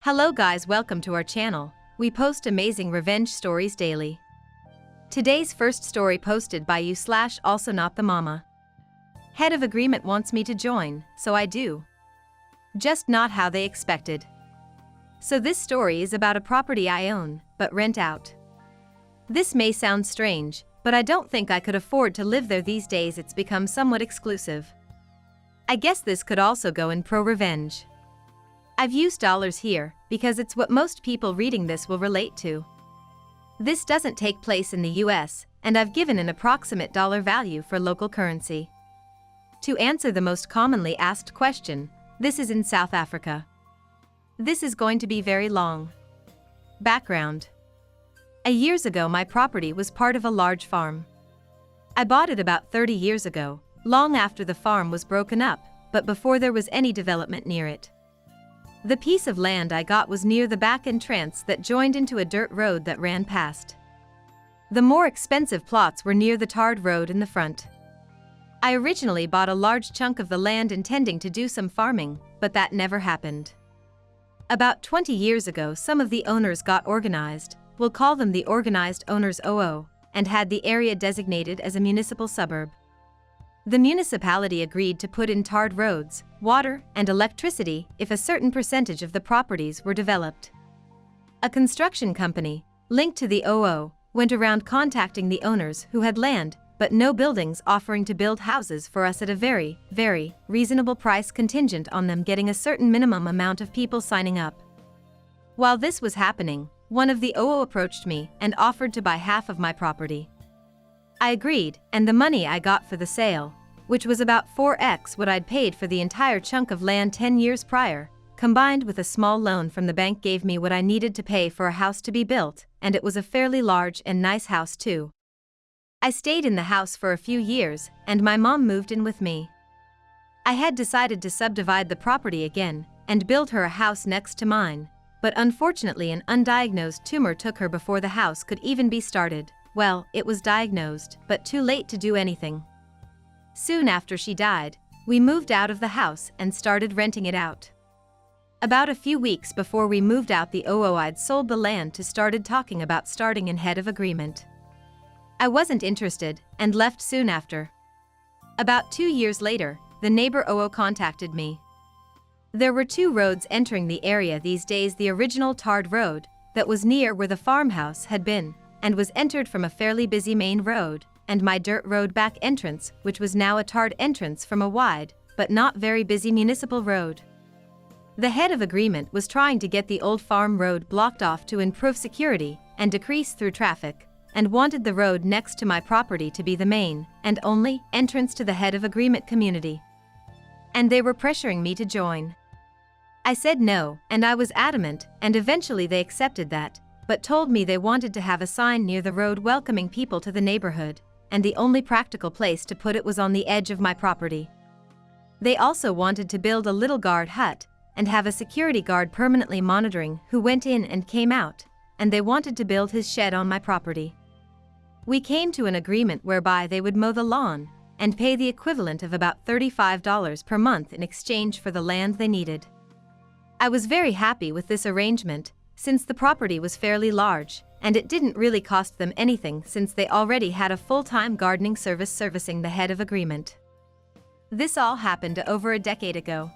Hello guys, welcome to our channel. We post amazing revenge stories daily. Today's first story posted by you / also not the mama. Head of agreement wants me to join, so I do. Just not how they expected. So this story is about a property I own, but rent out. This may sound strange, but I don't think I could afford to live there these days. It's become somewhat exclusive. I guess this could also go in pro-revenge. I've used dollars here, because it's what most people reading this will relate to. This doesn't take place in the US, and I've given an approximate dollar value for local currency. To answer the most commonly asked question, this is in South Africa. This is going to be very long. Background. Years ago my property was part of a large farm. I bought it about 30 years ago, long after the farm was broken up, but before there was any development near it. The piece of land I got was near the back entrance that joined into a dirt road that ran past. The more expensive plots were near the tarred road in the front. I originally bought a large chunk of the land intending to do some farming, but that never happened. About 20 years ago some of the owners got organized, we'll call them the Organized Owners HOA, and had the area designated as a municipal suburb. The municipality agreed to put in tarred roads, water, and electricity if a certain percentage of the properties were developed. A construction company, linked to the HOA, went around contacting the owners who had land but no buildings, offering to build houses for us at a very, very reasonable price contingent on them getting a certain minimum amount of people signing up. While this was happening, one of the HOA approached me and offered to buy half of my property. I agreed, and the money I got for the sale, which was about 4x what I'd paid for the entire chunk of land 10 years prior, combined with a small loan from the bank, gave me what I needed to pay for a house to be built, and it was a fairly large and nice house too. I stayed in the house for a few years, and my mom moved in with me. I had decided to subdivide the property again and build her a house next to mine, but unfortunately an undiagnosed tumor took her before the house could even be started. Well, it was diagnosed, but too late to do anything. Soon after she died, we moved out of the house and started renting it out. About a few weeks before we moved out, the HOA I'd sold the land to started talking about starting in head of agreement. I wasn't interested and left soon after. About 2 years later, the neighbor HOA contacted me. There were two roads entering the area these days: the original tarred road that was near where the farmhouse had been and was entered from a fairly busy main road, and my dirt road back entrance, which was now a tarred entrance from a wide, but not very busy municipal road. The head of agreement was trying to get the old farm road blocked off to improve security and decrease through traffic, and wanted the road next to my property to be the main, and only, entrance to the head of agreement community. And they were pressuring me to join. I said no, and I was adamant, and eventually they accepted that, but told me they wanted to have a sign near the road welcoming people to the neighborhood, and the only practical place to put it was on the edge of my property. They also wanted to build a little guard hut and have a security guard permanently monitoring who went in and came out, and they wanted to build his shed on my property. We came to an agreement whereby they would mow the lawn and pay the equivalent of about $35 per month in exchange for the land they needed. I was very happy with this arrangement, since the property was fairly large, and it didn't really cost them anything since they already had a full-time gardening service servicing the head of agreement. This all happened over a decade ago.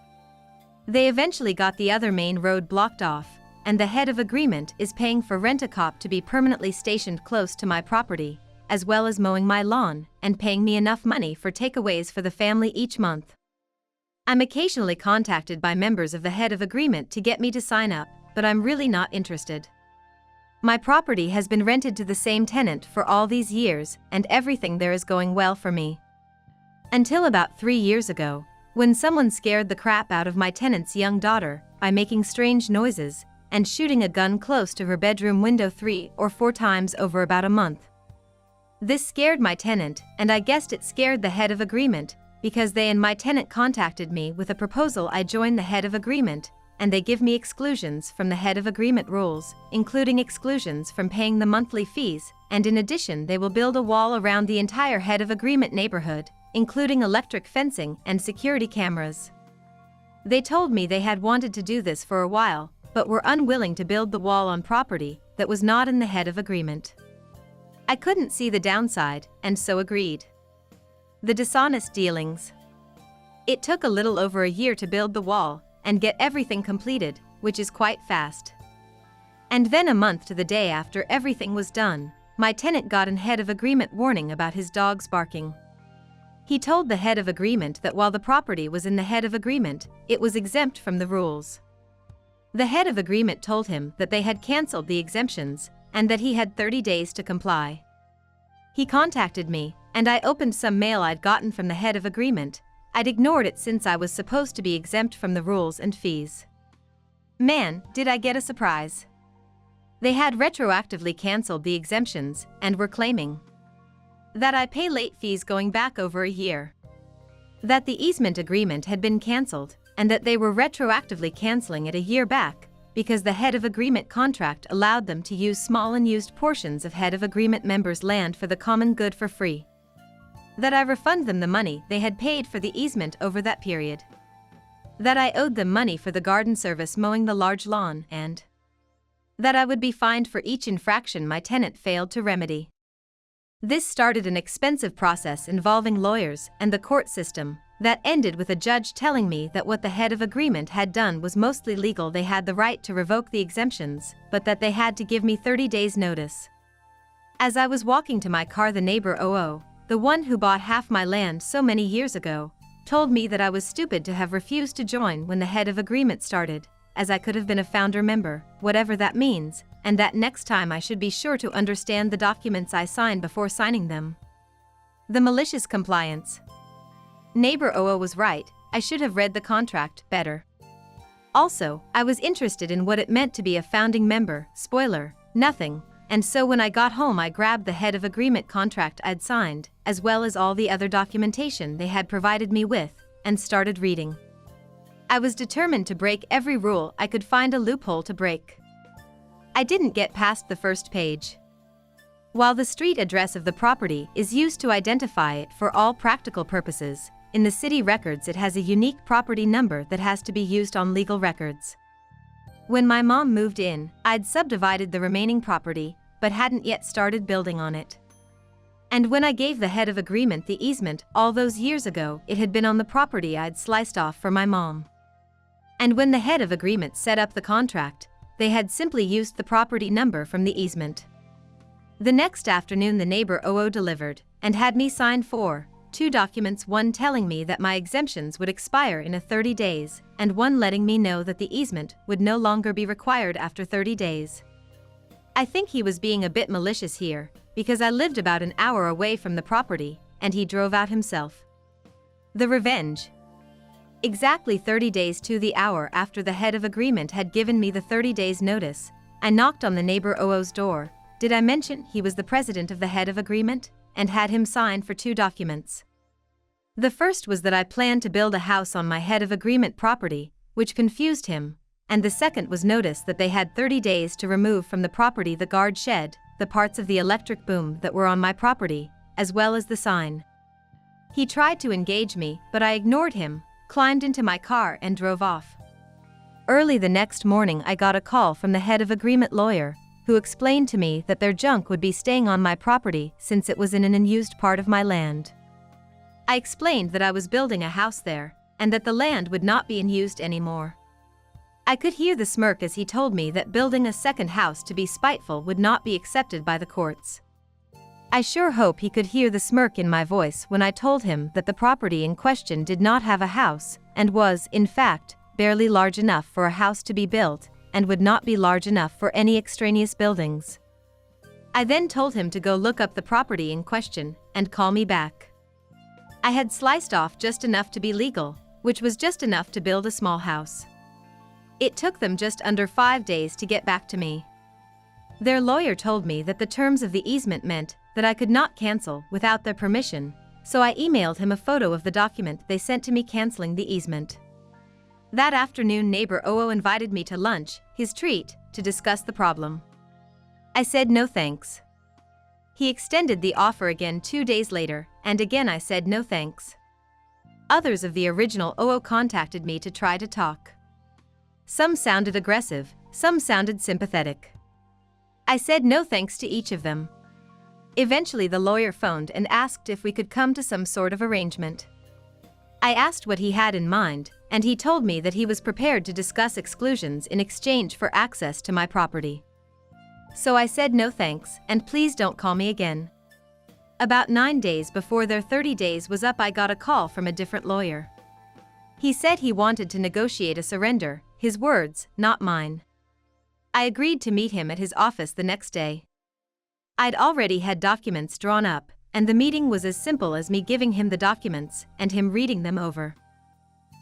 They eventually got the other main road blocked off, and the head of agreement is paying for rent-a-cop to be permanently stationed close to my property, as well as mowing my lawn and paying me enough money for takeaways for the family each month. I'm occasionally contacted by members of the head of agreement to get me to sign up, but I'm really not interested. My property has been rented to the same tenant for all these years, and everything there is going well for me. Until about 3 years ago, when someone scared the crap out of my tenant's young daughter by making strange noises and shooting a gun close to her bedroom window 3 or 4 times over about a month. This scared my tenant, and I guessed it scared the head of agreement, because they and my tenant contacted me with a proposal I join the head of agreement, and they give me exclusions from the head of agreement rules, including exclusions from paying the monthly fees, and in addition they will build a wall around the entire head of agreement neighborhood, including electric fencing and security cameras. They told me they had wanted to do this for a while, but were unwilling to build the wall on property that was not in the head of agreement. I couldn't see the downside, and so agreed. The dishonest dealings. It took a little over a year to build the wall and get everything completed, which is quite fast. And then a month to the day after everything was done, my tenant got an head of agreement warning about his dogs barking. He told the head of agreement that while the property was in the head of agreement, it was exempt from the rules. The head of agreement told him that they had cancelled the exemptions and that he had 30 days to comply. He contacted me, and I opened some mail I'd gotten from the head of agreement. I'd ignored it since I was supposed to be exempt from the rules and fees. Man, did I get a surprise. They had retroactively cancelled the exemptions and were claiming that I pay late fees going back over a year, that the easement agreement had been cancelled, and that they were retroactively cancelling it a year back because the head of agreement contract allowed them to use small unused portions of head of agreement members' land for the common good for free. That I refund them the money they had paid for the easement over that period. That I owed them money for the garden service mowing the large lawn, and that I would be fined for each infraction my tenant failed to remedy. This started an expensive process involving lawyers and the court system that ended with a judge telling me that what the head of agreement had done was mostly legal. They had the right to revoke the exemptions, but that they had to give me 30 days notice. As I was walking to my car, the neighbor HOA, the one who bought half my land so many years ago, told me that I was stupid to have refused to join when the head of agreement started, as I could have been a founder member, whatever that means, and that next time I should be sure to understand the documents I signed before signing them. The malicious compliance. Neighbor HOA was right, I should have read the contract better. Also, I was interested in what it meant to be a founding member. Spoiler, nothing. And so when I got home I grabbed the head of agreement contract I'd signed, as well as all the other documentation they had provided me with, and started reading. I was determined to break every rule I could find a loophole to break. I didn't get past the first page. While the street address of the property is used to identify it for all practical purposes, in the city records it has a unique property number that has to be used on legal records. When my mom moved in, I'd subdivided the remaining property, but hadn't yet started building on it. And when I gave the head of agreement the easement all those years ago, it had been on the property I'd sliced off for my mom. And when the head of agreement set up the contract, they had simply used the property number from the easement. The next afternoon the neighbor HOA delivered, and had me sign two documents, one telling me that my exemptions would expire in 30 days, and one letting me know that the easement would no longer be required after 30 days. I think he was being a bit malicious here, because I lived about an hour away from the property, and he drove out himself. The revenge. Exactly 30 days to the hour after the head of agreement had given me the 30 days notice, I knocked on the neighbor HOA's door. Did I mention he was the president of the head of agreement, and had him sign for two documents? The first was that I planned to build a house on my head of agreement property, which confused him, and the second was notice that they had 30 days to remove from the property the guard shed, the parts of the electric boom that were on my property, as well as the sign. He tried to engage me, but I ignored him, climbed into my car and drove off. Early the next morning I got a call from the head of agreement lawyer, who explained to me that their junk would be staying on my property since it was in an unused part of my land. I explained that I was building a house there, and that the land would not be unused anymore. I could hear the smirk as he told me that building a second house to be spiteful would not be accepted by the courts. I sure hope he could hear the smirk in my voice when I told him that the property in question did not have a house, and was, in fact, barely large enough for a house to be built, and would not be large enough for any extraneous buildings. I then told him to go look up the property in question, and call me back. I had sliced off just enough to be legal, which was just enough to build a small house. It took them just under 5 days to get back to me. Their lawyer told me that the terms of the easement meant that I could not cancel without their permission, so I emailed him a photo of the document they sent to me canceling the easement. That afternoon neighbor HOA invited me to lunch, his treat, to discuss the problem. I said no thanks. He extended the offer again 2 days later, and again I said no thanks. Others of the original HOA contacted me to try to talk. Some sounded aggressive, Some sounded sympathetic. I said no thanks to each of them. Eventually the lawyer phoned and asked if we could come to some sort of arrangement. I asked what he had in mind, and he told me that he was prepared to discuss exclusions in exchange for access to my property. So I said no thanks, and please don't call me again. About 9 days before their 30 days was up, I got a call from a different lawyer. He said he wanted to negotiate a surrender, his words, not mine. I agreed to meet him at his office the next day. I'd already had documents drawn up, and the meeting was as simple as me giving him the documents and him reading them over.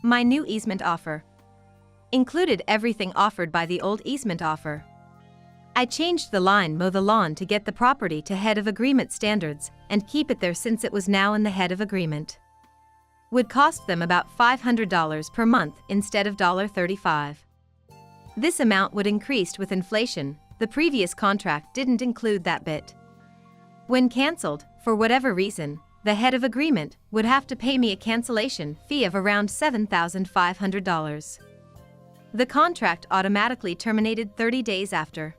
My new easement offer included everything offered by the old easement offer. I changed the line mow the lawn to get the property to head of agreement standards and keep it there since it was now in the head of agreement. Would cost them about $500 per month instead of $35. This amount would increase with inflation. The previous contract didn't include that bit. When cancelled, for whatever reason, the head of agreement would have to pay me a cancellation fee of around $7,500. The contract automatically terminated 30 days after.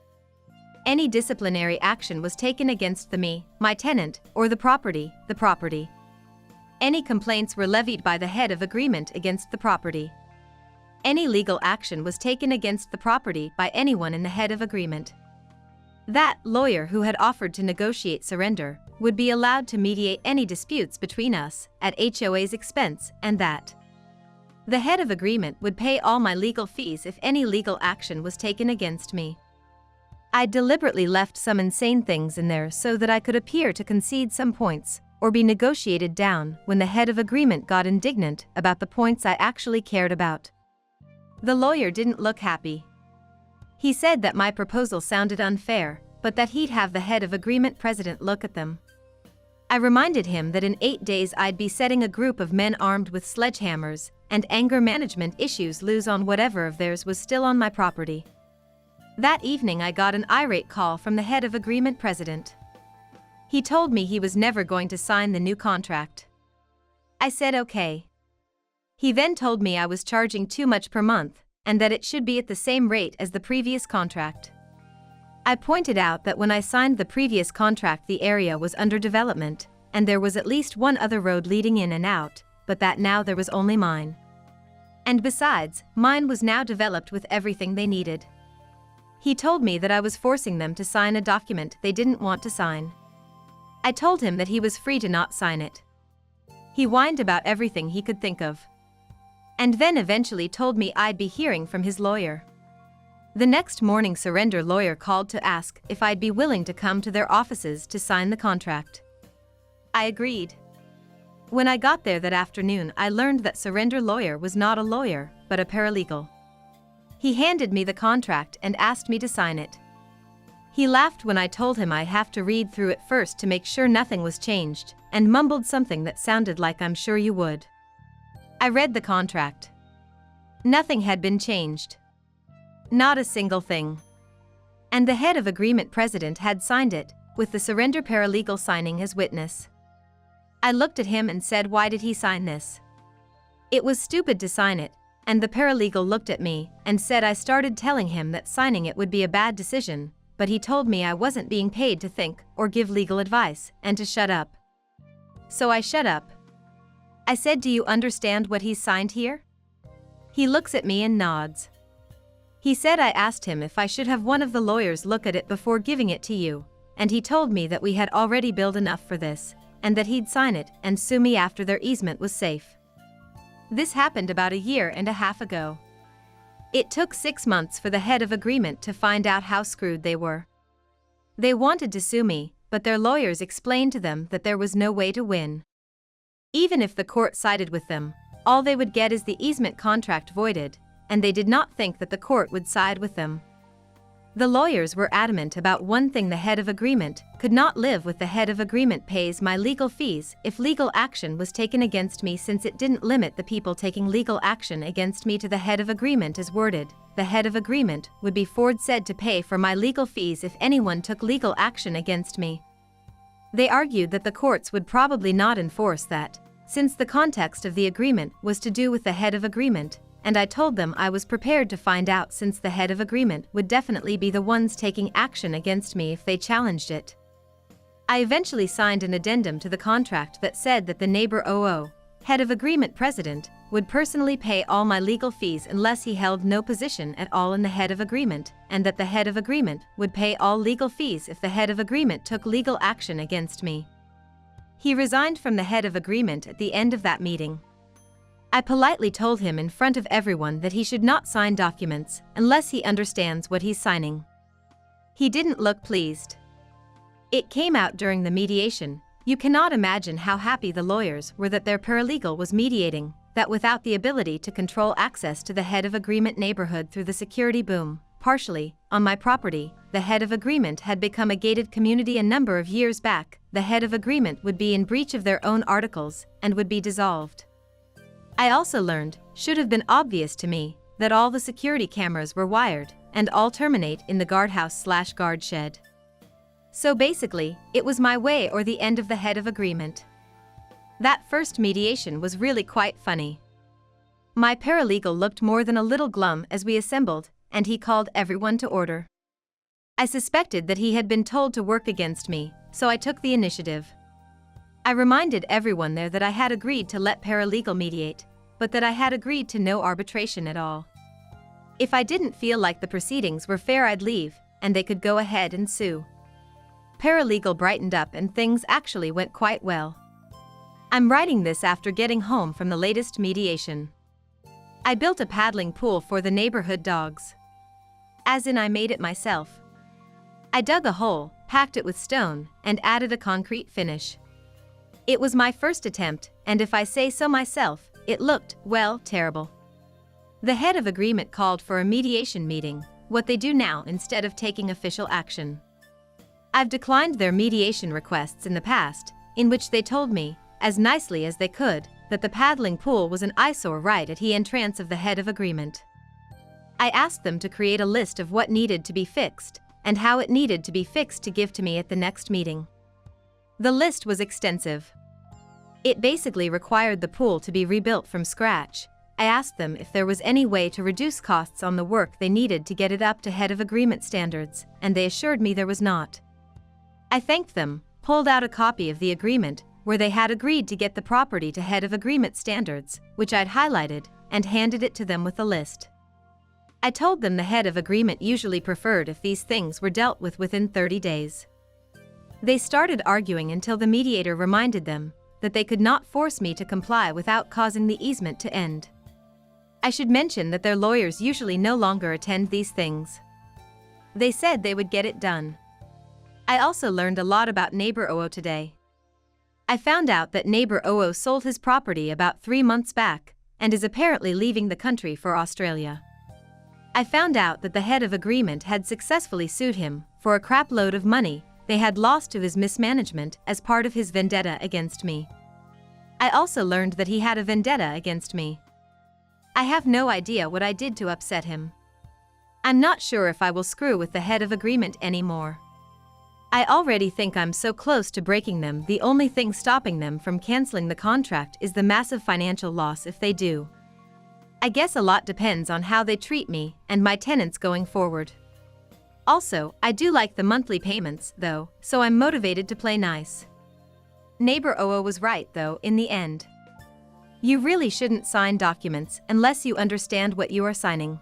Any disciplinary action was taken against me, my tenant, or the property. Any complaints were levied by the head of agreement against the property. Any legal action was taken against the property by anyone in the head of agreement. That lawyer who had offered to negotiate surrender would be allowed to mediate any disputes between us at HOA's expense, and that the head of agreement would pay all my legal fees if any legal action was taken against me. I deliberately left some insane things in there so that I could appear to concede some points or be negotiated down when the head of agreement got indignant about the points I actually cared about. The lawyer didn't look happy. He said that my proposal sounded unfair, but that he'd have the head of agreement president look at them. I reminded him that in 8 days I'd be setting a group of men armed with sledgehammers and anger management issues loose on whatever of theirs was still on my property. That evening I got an irate call from the head of agreement president. He told me he was never going to sign the new contract. I said okay. He then told me I was charging too much per month, and that it should be at the same rate as the previous contract. I pointed out that when I signed the previous contract the area was under development, and there was at least one other road leading in and out, but that now there was only mine. And besides, mine was now developed with everything they needed. He told me that I was forcing them to sign a document they didn't want to sign. I told him that he was free to not sign it. He whined about everything he could think of. And then eventually told me I'd be hearing from his lawyer. The next morning surrender lawyer called to ask if I'd be willing to come to their offices to sign the contract. I agreed. When I got there that afternoon I learned that surrender lawyer was not a lawyer, but a paralegal. He handed me the contract and asked me to sign it. He laughed when I told him I'd have to read through it first to make sure nothing was changed, and mumbled something that sounded like "I'm sure you would." I read the contract. Nothing had been changed. Not a single thing. And the head of agreement president had signed it, with the surrender paralegal signing as witness. I looked at him and said, "Why did he sign this?" It was stupid to sign it, and the paralegal looked at me and said I started telling him that signing it would be a bad decision, but he told me I wasn't being paid to think or give legal advice, and to shut up. So I shut up. I said, "Do you understand what he's signed here?" He looks at me and nods. He said I asked him if I should have one of the lawyers look at it before giving it to you, and he told me that we had already billed enough for this, and that he'd sign it and sue me after their easement was safe. This happened about 1.5 years ago. It took 6 months for the head of agreement to find out how screwed they were. They wanted to sue me, but their lawyers explained to them that there was no way to win. Even if the court sided with them, all they would get is the easement contract voided, and they did not think that the court would side with them. The lawyers were adamant about one thing: the head of agreement could not live with the head of agreement pays my legal fees if legal action was taken against me, since it didn't limit the people taking legal action against me to the head of agreement as worded. The head of agreement would be said to pay for my legal fees if anyone took legal action against me. They argued that the courts would probably not enforce that, since the context of the agreement was to do with the head of agreement, and I told them I was prepared to find out since the head of agreement would definitely be the ones taking action against me if they challenged it. I eventually signed an addendum to the contract that said that the neighbor HOA, head of agreement president, would personally pay all my legal fees unless he held no position at all in the head of agreement, and that the head of agreement would pay all legal fees if the head of agreement took legal action against me. He resigned from the head of agreement at the end of that meeting. I politely told him in front of everyone that he should not sign documents unless he understands what he's signing. He didn't look pleased. It came out during the mediation. You cannot imagine how happy the lawyers were that their paralegal was mediating, that without the ability to control access to the head of agreement neighborhood through the security boom, partially, on my property, the head of agreement had become a gated community a number of years back, the head of agreement would be in breach of their own articles and would be dissolved. I also learned, should have been obvious to me, that all the security cameras were wired and all terminate in the guardhouse/guard shed. So basically, it was my way or the end of the head of agreement. That first mediation was really quite funny. My paralegal looked more than a little glum as we assembled, and he called everyone to order. I suspected that he had been told to work against me, so I took the initiative. I reminded everyone there that I had agreed to let paralegal mediate, but that I had agreed to no arbitration at all. If I didn't feel like the proceedings were fair, I'd leave, and they could go ahead and sue. Paralegal brightened up and things actually went quite well. I'm writing this after getting home from the latest mediation. I built a paddling pool for the neighborhood dogs. As in, I made it myself. I dug a hole, packed it with stone, and added a concrete finish. It was my first attempt, and if I say so myself, it looked, well, terrible. The head of agreement called for a mediation meeting, what they do now instead of taking official action. I've declined their mediation requests in the past, in which they told me, as nicely as they could, that the paddling pool was an eyesore right at the entrance of the head of agreement. I asked them to create a list of what needed to be fixed, and how it needed to be fixed to give to me at the next meeting. The list was extensive. It basically required the pool to be rebuilt from scratch. I asked them if there was any way to reduce costs on the work they needed to get it up to head of agreement standards, and they assured me there was not. I thanked them, pulled out a copy of the agreement, where they had agreed to get the property to head of agreement standards, which I'd highlighted, and handed it to them with a list. I told them the head of agreement usually preferred if these things were dealt with within 30 days. They started arguing until the mediator reminded them that they could not force me to comply without causing the easement to end. I should mention that their lawyers usually no longer attend these things. They said they would get it done. I also learned a lot about neighbor HOA today. I found out that neighbor HOA sold his property about 3 months back, and is apparently leaving the country for Australia. I found out that the head of agreement had successfully sued him for a crap load of money they had lost to his mismanagement as part of his vendetta against me. I also learned that he had a vendetta against me. I have no idea what I did to upset him. I'm not sure if I will screw with the head of agreement anymore. I already think I'm so close to breaking them. The only thing stopping them from canceling the contract is the massive financial loss if they do. I guess a lot depends on how they treat me and my tenants going forward. Also, I do like the monthly payments, though, so I'm motivated to play nice. Neighbor HOA was right, though, in the end. You really shouldn't sign documents unless you understand what you are signing.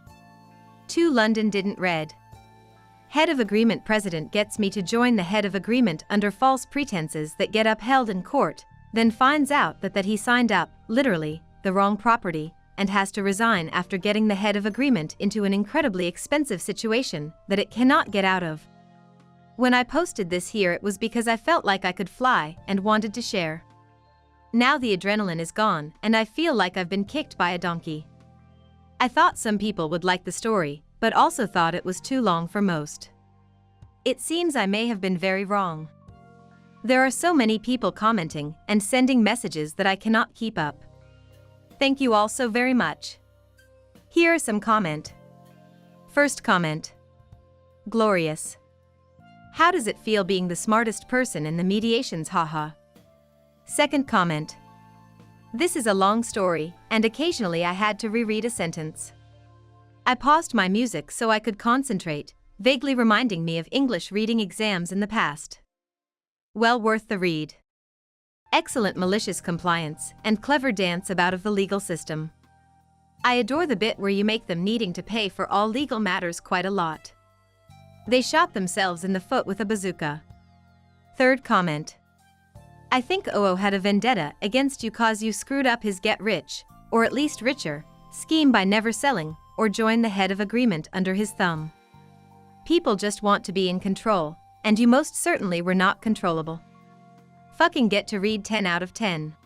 2 London didn't read. Head of agreement president gets me to join the head of agreement under false pretenses that get upheld in court, then finds out that he signed up, literally, the wrong property, and has to resign after getting the head of agreement into an incredibly expensive situation that it cannot get out of. When I posted this here, it was because I felt like I could fly and wanted to share. Now the adrenaline is gone and I feel like I've been kicked by a donkey. I thought some people would like the story, but also thought it was too long for most. It seems I may have been very wrong. There are so many people commenting and sending messages that I cannot keep up. Thank you all so very much. Here are some comment. First comment. Glorious. How does it feel being the smartest person in the mediations, haha? Second comment. This is a long story, and occasionally I had to reread a sentence. I paused my music so I could concentrate, vaguely reminding me of English reading exams in the past. Well worth the read. Excellent malicious compliance and clever dance about of the legal system. I adore the bit where you make them needing to pay for all legal matters quite a lot. They shot themselves in the foot with a bazooka. Third comment. I think OO had a vendetta against you cause you screwed up his get rich, or at least richer, scheme by never selling, or join the head of agreement under his thumb. People just want to be in control, and you most certainly were not controllable. Fucking get to read 10 out of 10.